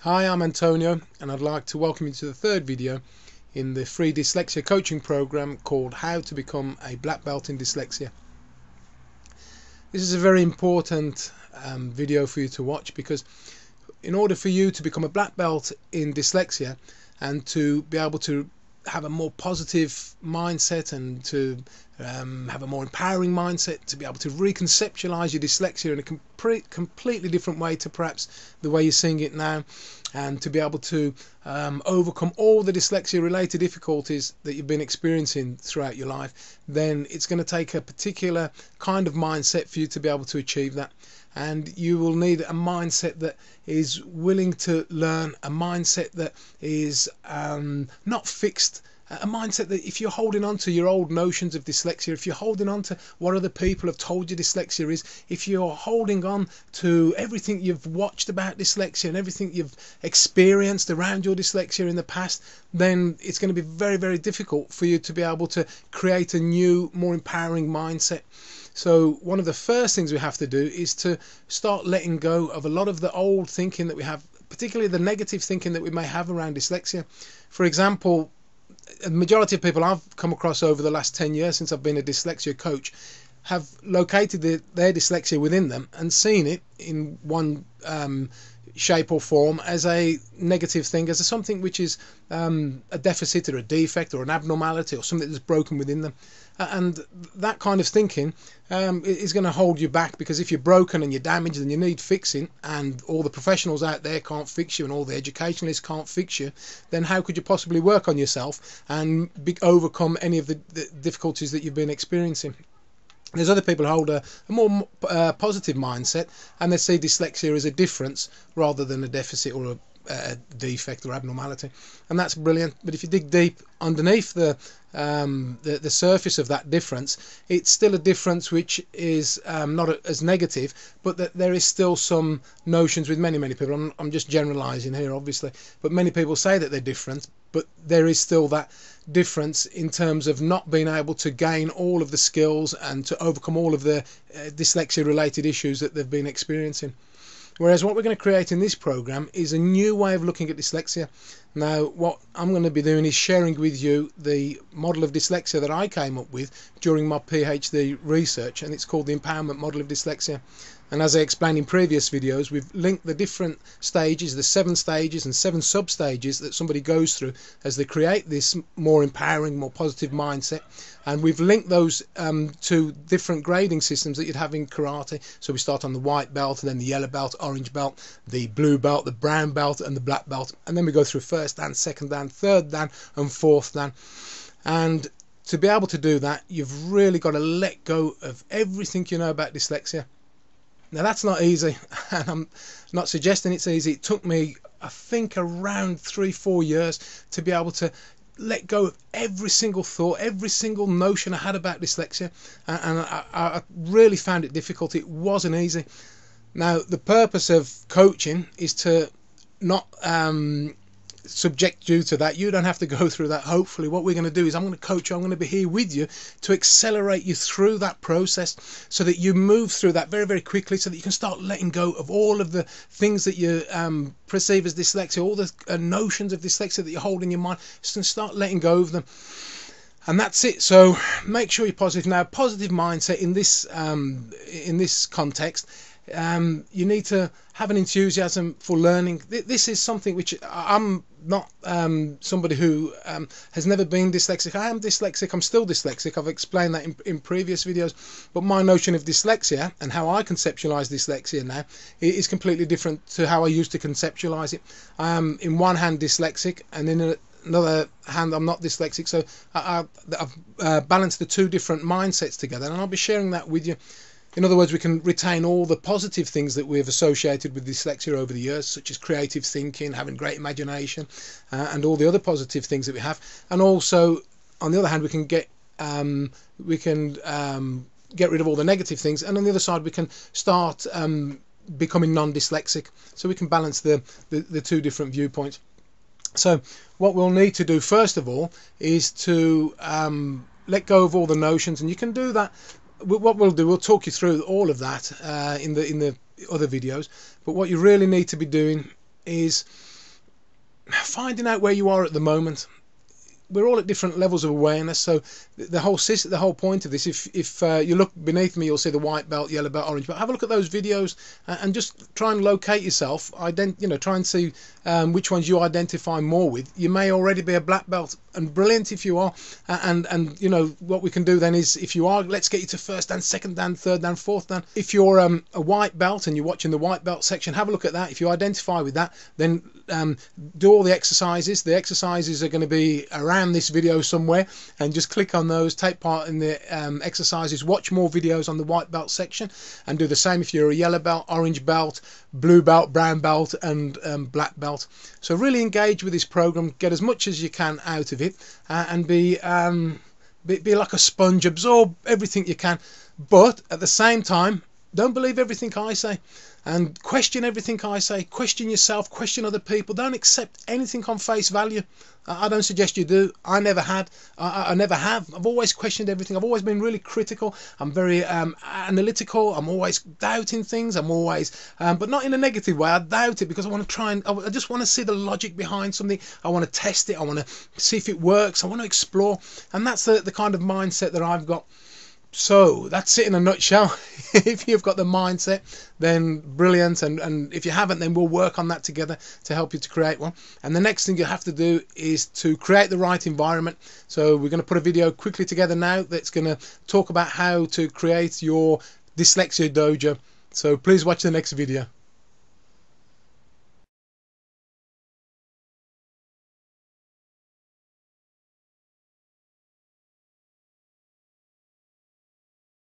Hi, I'm Antonio, and I'd like to welcome you to the third video in the free dyslexia coaching program called How to Become a Black Belt in Dyslexia. This is a very important video for you to watch, because in order for you to become a black belt in dyslexia and to be able to have a more positive mindset and to have a more empowering mindset, to be able to reconceptualize your dyslexia in a completely different way to perhaps the way you're seeing it now, and to be able to overcome all the dyslexia related difficulties that you've been experiencing throughout your life, then it's going to take a particular kind of mindset for you to be able to achieve that. And you will need a mindset that is willing to learn, a mindset that is not fixed, a mindset that if you're holding on to your old notions of dyslexia, if you're holding on to what other people have told you dyslexia is, if you're holding on to everything you've watched about dyslexia and everything you've experienced around your dyslexia in the past, then it's going to be very, very difficult for you to be able to create a new, more empowering mindset. So one of the first things we have to do is to start letting go of a lot of the old thinking that we have, particularly the negative thinking that we may have around dyslexia. For example, the majority of people I've come across over the last 10 years since I've been a dyslexia coach have located their dyslexia within them and seen it in one shape or form as a negative thing, as something which is a deficit or a defect or an abnormality or something that's broken within them. And that kind of thinking is going to hold you back, because if you're broken and you're damaged and you need fixing, and all the professionals out there can't fix you and all the educationalists can't fix you, then how could you possibly work on yourself and overcome any of the difficulties that you've been experiencing? There's other people who hold a more positive mindset, and they see dyslexia as a difference rather than a deficit or a defect or abnormality, and that's brilliant. But if you dig deep underneath the surface of that difference, it's still a difference which is not as negative, but that there is still some notions with many people. I'm just generalizing here, obviously, but many people say that they're different, but there is still that difference in terms of not being able to gain all of the skills and to overcome all of the dyslexia related issues that they've been experiencing. Whereas what we're going to create in this program is a new way of looking at dyslexia. Now, what I'm going to be doing is sharing with you the model of dyslexia that I came up with during my PhD research, and it's called the Empowerment Model of Dyslexia. And as I explained in previous videos, we've linked the different stages, the 7 stages and 7 sub-stages that somebody goes through as they create this more empowering, more positive mindset. And we've linked those to different grading systems that you'd have in karate. So we start on the white belt, and then the yellow belt, orange belt, the blue belt, the brown belt, and the black belt. And then we go through first dan, second dan, third dan, and fourth dan. And to be able to do that, you've really got to let go of everything you know about dyslexia. Now, that's not easy, and I'm not suggesting it's easy. It took me, I think, around 3-4 years to be able to let go of every single thought, every single notion I had about dyslexia, and I really found it difficult. It wasn't easy. Now, the purpose of coaching is to not subject you to that. You don't have to go through that. Hopefully what we're going to do is I'm going to coach you. I'm going to be here with you to accelerate you through that process, so that you move through that very, very quickly, so that you can start letting go of all of the things that you perceive as dyslexia, all the notions of dyslexia that you hold in your mind. Just start letting go of them. And that's it. So make sure you're positive. Now, positive mindset in this context, you need to have an enthusiasm for learning. This is something which I'm not somebody who has never been dyslexic. I am dyslexic. I'm still dyslexic. I've explained that in previous videos. But my notion of dyslexia and how I conceptualize dyslexia now is completely different to how I used to conceptualize it. I am, in one hand, dyslexic, and in another hand, I'm not dyslexic. So I've balanced the two different mindsets together, and I'll be sharing that with you. In other words, we can retain all the positive things that we've associated with dyslexia over the years, such as creative thinking, having great imagination, and all the other positive things that we have. And also, on the other hand, we can get rid of all the negative things. And on the other side, we can start becoming non-dyslexic. So we can balance the two different viewpoints. So what we'll need to do first of all is to let go of all the notions, and you can do that. What we'll do, we'll talk you through all of that in the other videos, but what you really need to be doing is finding out where you are at the moment. We're all at different levels of awareness, so the whole point of this, if you look beneath me, you'll see the white belt, yellow belt, orange belt. Have a look at those videos and just try and locate yourself. Try and see which ones you identify more with. You may already be a black belt, and brilliant if you are. And you know what we can do then is, if you are, let's get you to first dan, second dan, third dan, fourth dan. If you're a white belt and you're watching the white belt section, have a look at that. If you identify with that, then do all the exercises. The exercises are going to be around this video somewhere, and just click on those, take part in the exercises, watch more videos on the white belt section, and do the same if you're a yellow belt, orange belt, blue belt, brown belt, and black belt. So really engage with this program, get as much as you can out of it, and be like a sponge, absorb everything you can, but at the same time, don't believe everything I say, and question everything I say. Question yourself, question other people. Don't accept anything on face value. I don't suggest you do. I never had. I never have. I've always questioned everything. I've always been really critical. I'm very analytical. I'm always doubting things. I'm always, but not in a negative way. I doubt it because I want to try and, I just want to see the logic behind something. I want to test it. I want to see if it works. I want to explore. And that's the kind of mindset that I've got. So that's it in a nutshell. If you've got the mindset, then brilliant, and if you haven't, then we'll work on that together to help you to create one. And the next thing you have to do is to create the right environment. So we're going to put a video quickly together now that's going to talk about how to create your dyslexia dojo. So please watch the next video.